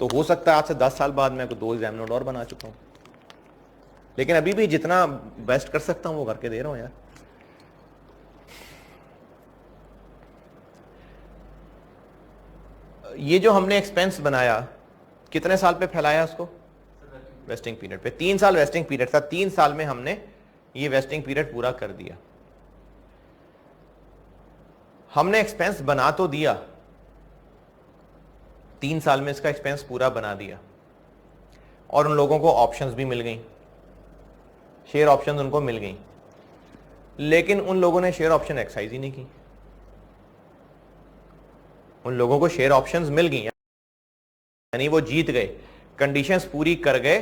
तो हो सकता है आज से 10 साल बाद मैं कोई 2 एग्जाम नोट और बना चुका हूं, लेकिन अभी भी जितना बेस्ट कर सकता हूं वो करके दे रहा हूं यार। ये जो हमने एक्सपेंस बनाया कितने साल पे फैलाया उसको? वेस्टिंग पीरियड पे। 3 साल वेस्टिंग पीरियड था, 3 साल में हमने ये वेस्टिंग पीरियड पूरा कर दिया। हमने एक्सपेंस बना तो दिया, 3 साल में इसका एक्सपेंस पूरा बना दिया, और उन लोगों को ऑप्शंस भी मिल गई, शेयर ऑप्शंस उनको मिल गई, लेकिन उन लोगों ने शेयर ऑप्शन एक्सरसाइज ही नहीं की। उन लोगों को शेयर ऑप्शंस मिल गई यानी वो जीत गए, कंडीशंस पूरी कर गए,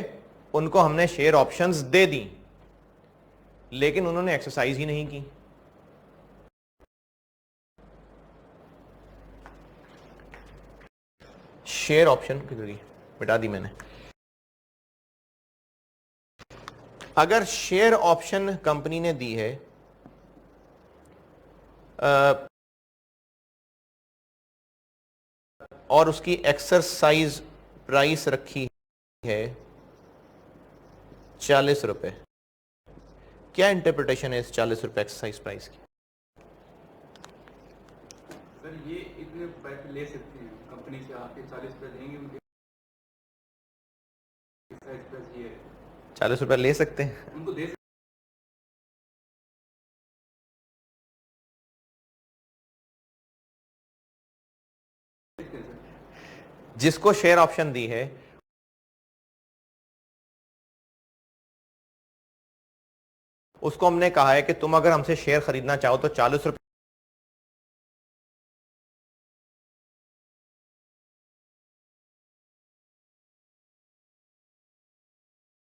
उनको हमने शेयर ऑप्शंस दे दी, लेकिन उन्होंने एक्सरसाइज ही नहीं की। शेयर ऑप्शन मिटा दी मैंने। अगर शेयर ऑप्शन कंपनी ने दी है और उसकी एक्सरसाइज प्राइस रखी है 40 रुपए, क्या इंटरप्रिटेशन है इस 40 रुपए एक्सरसाइज प्राइस की? सर ये इतने पैसे ले सकते हैं कंपनी से आके 40 रुपए देंगे उनके एक्सरसाइज प्राइस ये 40 रुपए ले सकते हैं उनको दे सकते हैं सर। जिसको शेयर ऑप्शन दी है उसको हमने कहा है कि तुम अगर हमसे शेयर खरीदना चाहो तो 40 रुपए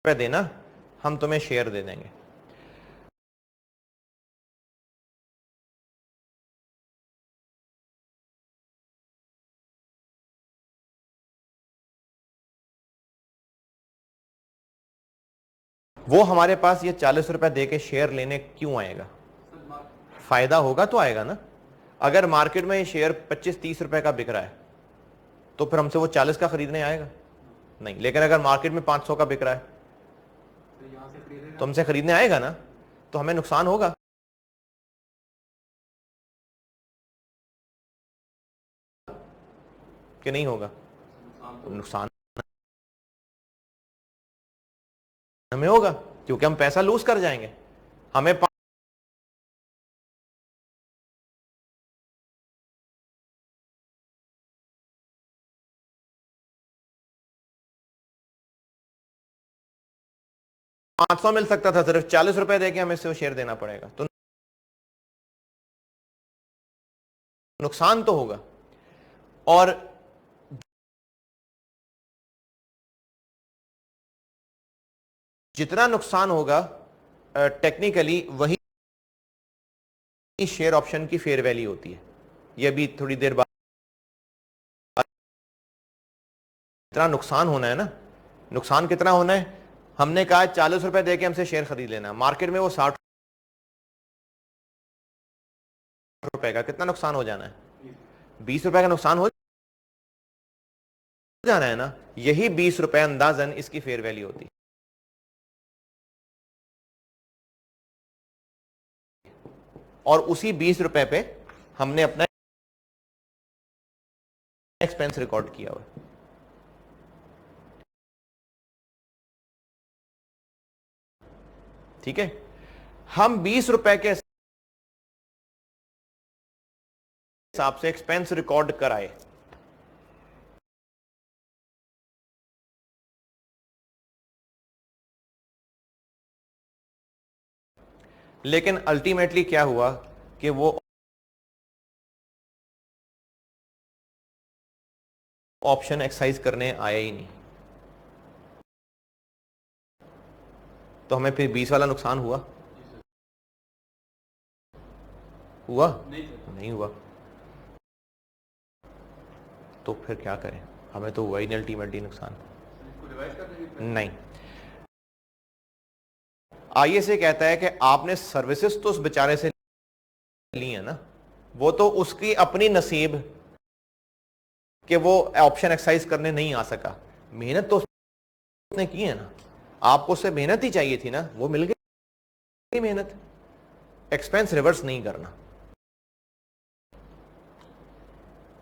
देना, हम तुम्हें शेयर दे देंगे। वो हमारे पास ये 40 रुपए दे के शेयर लेने क्यों आएगा? फायदा होगा तो आएगा ना। अगर मार्केट में ये शेयर 25-30 रुपए का बिक रहा है तो फिर हमसे वो 40 का खरीदने आएगा नहीं, लेकिन अगर मार्केट में 500 का बिक रहा है तो हमसे खरीदने आएगा ना, तो हमें नुकसान होगा। कि नहीं होगा? नुकसान हमें होगा क्योंकि हम पैसा लूज कर जाएंगे। हमें 500 मिल सकता था, सिर्फ 40 रुपए देके हमें से वो शेयर देना पड़ेगा, तो नुकसान तो होगा। और जितना नुकसान होगा टेक्निकली वही शेयर ऑप्शन की फेयर वैल्यू होती है। यह भी थोड़ी देर बाद इतना नुकसान होना है ना, नुकसान कितना होना है? हमने कहा 40 रुपए देके हमसे शेयर खरीद लेना, मार्केट में वो 60 रुपए का, कितना नुकसान हो जाना है? 20 रुपए का नुकसान हो जाना है ना। यही 20 रुपए अंदाजन इसकी फेयर वैल्यू होती है। और उसी 20 रुपए पे हमने अपना एक्सपेंस रिकॉर्ड किया हुआ है। ठीक है, हम 20 रुपए के हिसाब से एक्सपेंस रिकॉर्ड कराए, लेकिन अल्टीमेटली क्या हुआ कि वो ऑप्शन एक्सरसाइज करने आया ही नहीं, तो हमें फिर 20 वाला नुकसान हुआ? हुआ? नहीं हुआ। तो फिर क्या करें? हमें तो हुआ ही नहीं अल्टीमेटली नुकसान। नहीं, आईएसए कहता है कि आपने सर्विसेज तो उस बेचारे से ली है ना, वो तो उसकी अपनी नसीब कि वो ऑप्शन एक्सरसाइज करने नहीं आ सका, मेहनत तो उसने की है ना, आपको उससे मेहनत ही चाहिए थी ना, वो मिल गई मेहनत। एक्सपेंस रिवर्स नहीं करना,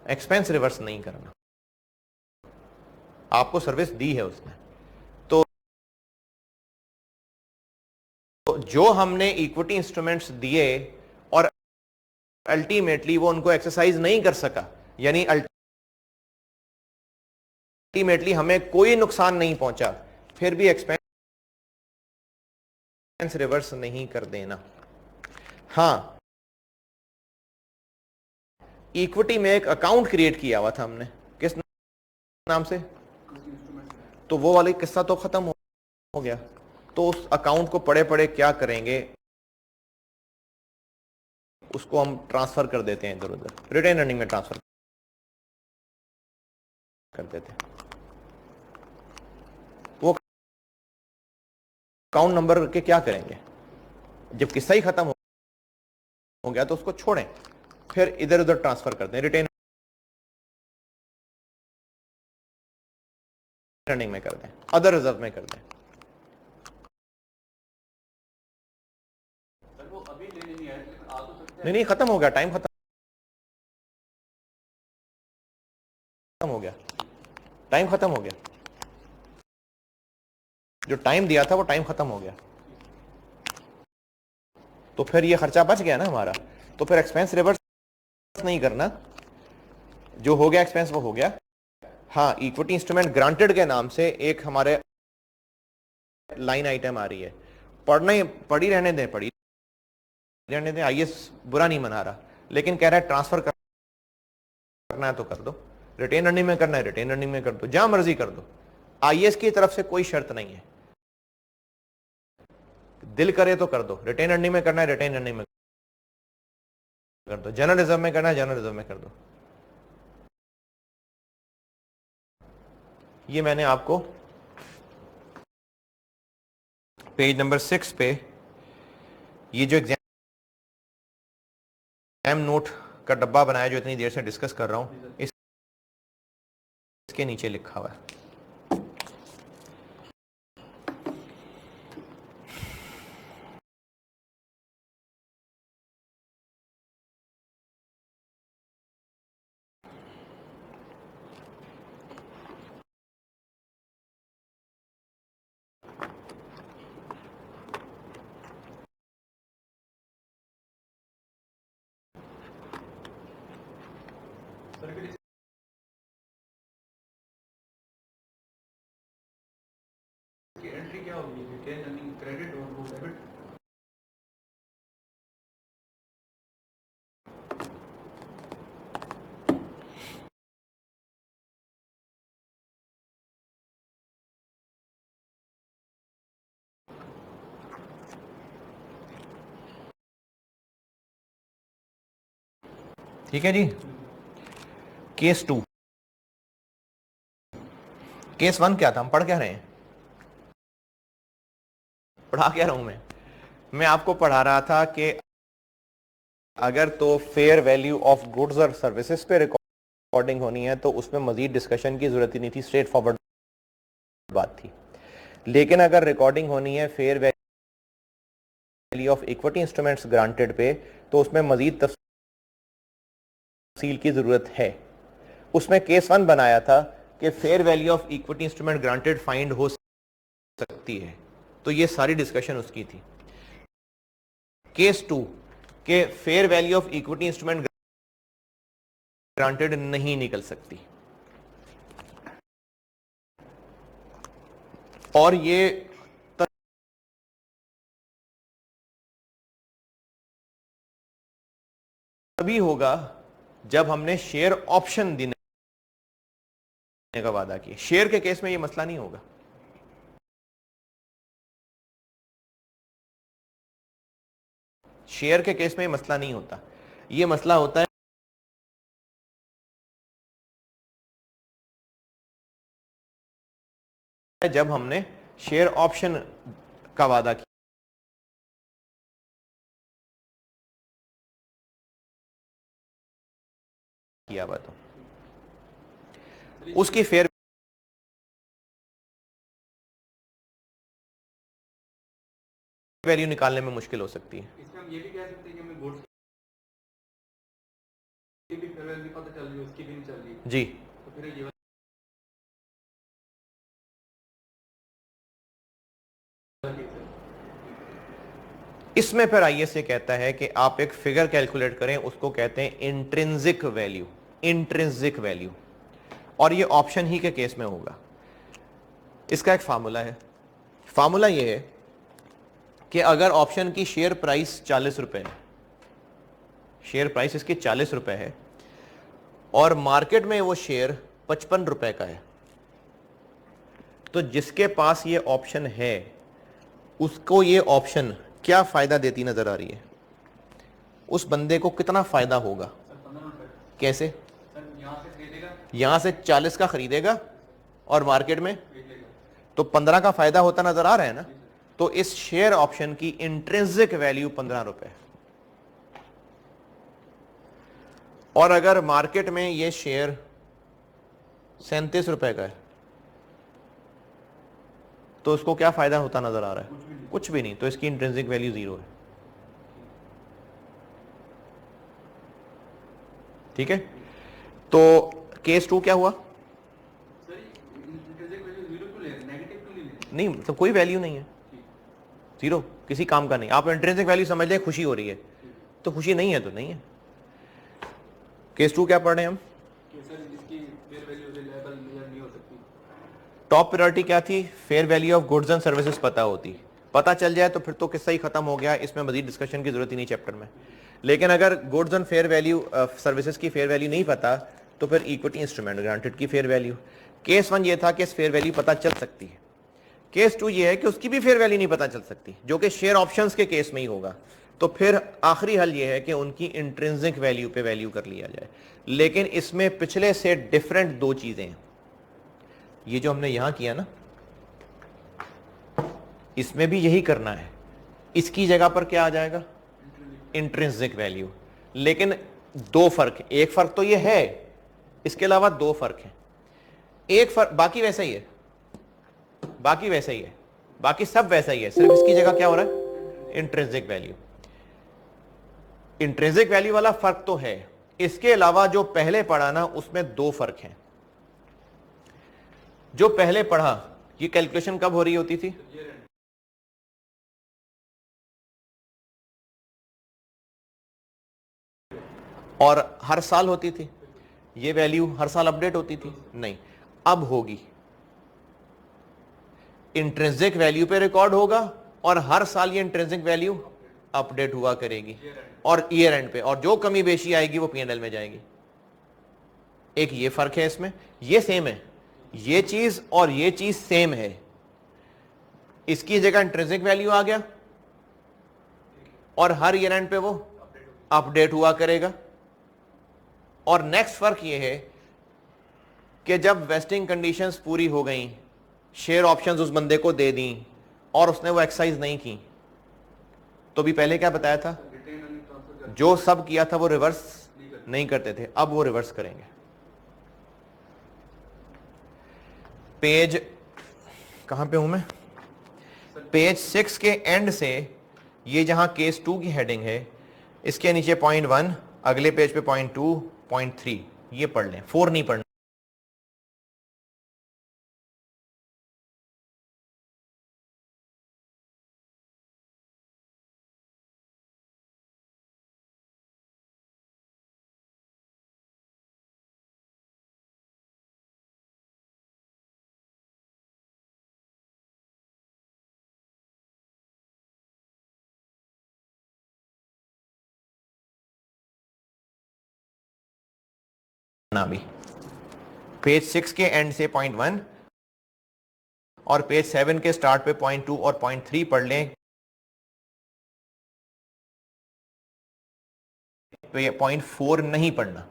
एक्सपेंस रिवर्स नहीं करना, आपको सर्विस दी है उसने। तो जो हमने इक्विटी इंस्ट्रूमेंट्स दिए और अल्टीमेटली वो उनको एक्सरसाइज नहीं कर सका, यानी अल्टीमेटली हमें कोई नुकसान नहीं पहुंचा, फिर भी एक्सपेंस रिवर्स नहीं कर देना। हाँ, इक्विटी में एक अकाउंट क्रिएट किया हुआ था हमने, किस नाम से, तो वो वाली किस्सा तो खत्म हो गया। तो उस अकाउंट को पढ़े पढ़े क्या करेंगे, उसको हम ट्रांसफर कर देते हैं इधर उधर, रिटेन अर्निंग में ट्रांसफर कर देते हैं। वो अकाउंट नंबर के क्या करेंगे, जब किस्सा ही खत्म हो गया तो उसको छोड़ें, फिर इधर उधर ट्रांसफर करते हैं, रिटेन अर्निंग में कर दें, अदर रिजर्व में कर दें। सर वो अभी लेने नहीं आए, लेकिन आ तो सकते हैं। नहीं खत्म हो गया, टाइम खत्म हो गया, टाइम खत्म हो गया, जो टाइम दिया था वो टाइम खत्म हो गया। तो फिर ये खर्चा बच गया ना हमारा, तो फिर एक्सपेंस रिवर्स नहीं करना, जो हो गया एक्सपेंस वो हो गया। हाँ, इक्विटी इंस्ट्रूमेंट ग्रांटेड के नाम से एक हमारे लाइन आइटम आ रही है, पढ़ी रहने दें, पढ़ी रहने दें, आईएएस बुरा नहीं मना रहा, लेकिन कह रहा है ट्रांसफर करना है तो कर दो, रिटेन अर्निंग में करना है रिटेन अर्निंग में कर दो, जहां मर्जी कर दो, आईएएस की तरफ से कोई शर्त नहीं है, दिल करे तो कर दो, रिटेन अर्निंग में करना है रिटेन अर्निंग में कर दो, जनरल रिजर्व में करना है जनरल रिजर्व में कर दो। ये मैंने आपको पेज नंबर 6 पे ये जो एग्जाम नोट का डब्बा बनाया जो इतनी देर से डिस्कस कर रहा हूं, इसके नीचे लिखा हुआ है। एंट्री क्या होगी, रिटेन अर्निंग क्रेडिट और वो डेबिट। ठीक है जी। केस 2, केस 1 क्या था, हम पढ़ क्या रहे हैं, पढ़ा क्या रहा हूं मैं आपको पढ़ा रहा था कि अगर तो फेयर वैल्यू ऑफ गुड्स और सर्विसेज पे रिकॉर्डिंग होनी है तो उसमें मजीद डिस्कशन की जरूरत ही नहीं थी, स्ट्रेट फॉरवर्ड बात थी। लेकिन अगर रिकॉर्डिंग होनी है fair value of equity instruments granted पे, तो उसमें मजीद तफसील की जरूरत है। उसमें केस 1 बनाया था कि fair value of equity instrument granted find हो सकती है, तो ये सारी डिस्कशन उसकी थी। केस 2 के fair value of equity instrument granted नहीं निकल सकती, और ये तभी होगा जब हमने शेयर ऑप्शन देने का वादा किया। शेयर के केस में ये मसला नहीं होगा, शेयर के केस में ये मसला नहीं होता, ये मसला होता है जब हमने शेयर ऑप्शन का वादा किया हुआ। तो उसकी फेयर वैल्यू निकालने में मुश्किल हो सकती है। इसमें हम ये भी कह सकते हैं कि हमें बोर्ड की भी फेयर वैल्यू पता चल रही है, उसकी भी नहीं चल रही, जी, तो फिर ये इसमें फिर आईएस ये कहता है कि आप एक फिगर कैलकुलेट करें, उसको कहते हैं इंट्रिंसिक वैल्यू, इंट्रिंसिक वैल्यू, और ये ऑप्शन ही के केस में होगा। इसका एक फार्मूला है, फार्मूला ये है कि अगर ऑप्शन की शेयर प्राइस 40 रुपए है, शेयर प्राइस इसकी 40 रुपए है, और मार्केट में वो शेयर 55 रुपए का है, तो जिसके पास ये ऑप्शन है उसको ये ऑप्शन क्या फायदा देती नजर आ रही है? उस बंदे को कितना फायदा होगा? सर 15 रुपये कैसे? सर यहाँ से खरीदेगा, यहां से 40 का खरीदेगा और मार्केट में बेच लेगा। तो 15 का फायदा होता नजर आ रहा है ना। तो इस शेयर ऑप्शन की इंट्रिंसिक वैल्यू 15 रुपए, और अगर मार्केट में ये शेयर 37 रुपए का है तो उसको क्या फायदा होता नजर आ रहा है? कुछ भी नहीं। तो इसकी इंट्रिंसिक वैल्यू 0 है। ठीक है, तो केस 2 क्या हुआ? सर इंट्रिंसिक वैल्यू 0 क्यों ले रहे हैं, नेगेटिव क्यों नहीं ले रहे? नहीं, तो कोई वैल्यू नहीं है, 0, किसी काम का नहीं। आप इंट्रिंसिक वैल्यू समझ लें खुशी हो रही है, तो खुशी नहीं है तो नहीं है। केस 2 क्या पढ़ रहे हैं हम? कि सर इसकी फेयर वैल्यू रिलायबल मेजर नहीं हो सकती। टॉप प्रायोरिटी क्या थी? Fair value of goods and services पता होती, पता चल जाए तो फिर तो किस्सा ही खत्म हो गया, इसमें मजीद डिस्कशन की जरूरत ही नहीं चैप्टर में। लेकिन अगर goods and fair value services की फेयर वैल्यू नहीं पता तो फिर इक्विटी इंस्ट्रूमेंट ग्रांटेड की फेयर वैल्यू। केस 1 ये था कि फेयर वैल्यू पता चल सकती है। केस 2 ये है कि उसकी भी फेयर वैल्यू नहीं पता चल सकती, जो कि शेयर ऑप्शंस के केस में ही होगा। तो फिर आखिरी हल ये है कि उनकी इंट्रिंसिक वैल्यू पे वैल्यू कर लिया जाए। लेकिन इसमें पिछले से डिफरेंट 2 चीजें हैं। ये जो हमने यहां किया ना, इसमें भी यही करना है। इसकी जगह पर क्या आ जाएगा? Intrinsic value. लेकिन 2 फर्क है, एक फर्क तो ये है, इसके अलावा 2 फर्क हैं। एक फर्क, बाकी वैसा ही है, बाकी वैसा ही है, बाकी सब वैसा ही है, सिर्फ इसकी जगह क्या हो रहा है? Intrinsic value. इंट्रिंसिक वैल्यू वाला फर्क तो है, इसके अलावा जो पहले पढ़ा ना उसमें 2 फर्क हैं। जो पहले पढ़ा, ये कैलकुलेशन कब हो रही होती थी? और हर साल होती थी। ये वैल्यू हर साल अपडेट होती थी? नहीं, अब होगी। इंट्रिंसिक वैल्यू पे रिकॉर्ड होगा और हर साल ये इंट्रिंसिक वैल्यू अपडेट हुआ करेगी, और ईयर एंड पे, और जो कमी बेशी आएगी वो पीएनएल में जाएगी। एक ये फर्क है इसमें, ये सेम है, ये चीज और ये चीज सेम है। इसकी जगह इंट्रिंसिक वैल्यू आ गया और हर ईयर एंड पे वो अपडेट हुआ करेगा। और नेक्स्ट फर्क ये है कि जब वेस्टिंग कंडीशंस पूरी हो गई, शेयर ऑप्शंस उस बंदे को दे दी और उसने वो एक्सरसाइज नहीं की, तो भी पहले क्या बताया था? रिटेन अर्निंग ट्रांसफर कर जो सब किया था वो रिवर्स नहीं करते थे, अब वो रिवर्स करेंगे। पेज कहां पे हूं मैं? पेज 6 के एंड से, ये जहां केस 2 की हेडिंग है, इसके नीचे पॉइंट 1, अगले पेज पे पॉइंट 2, पॉइंट 3, ये पढ़ लें, 4 नहीं पढ़ना। भी पेज 6 के एंड से पॉइंट 1 और पेज 7 के स्टार्ट पे पॉइंट 2 और पॉइंट 3 पढ़ लें। पॉइंट 4 नहीं पढ़ना।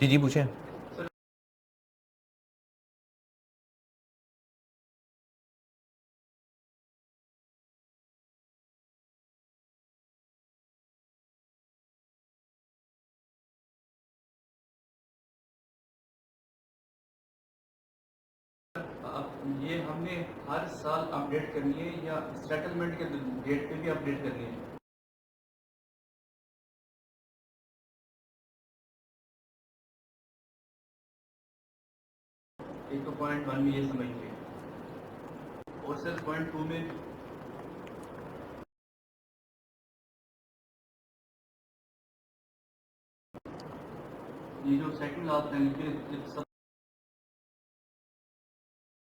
जी जी पूछें। अब ये हमने हर साल अपडेट करनी है या सेटलमेंट के डेट पे भी अपडेट करनी है? एक तो पॉइंट 1 में ये समझिए, और सर पॉइंट 2 में ये जो सेकंड लास्ट है,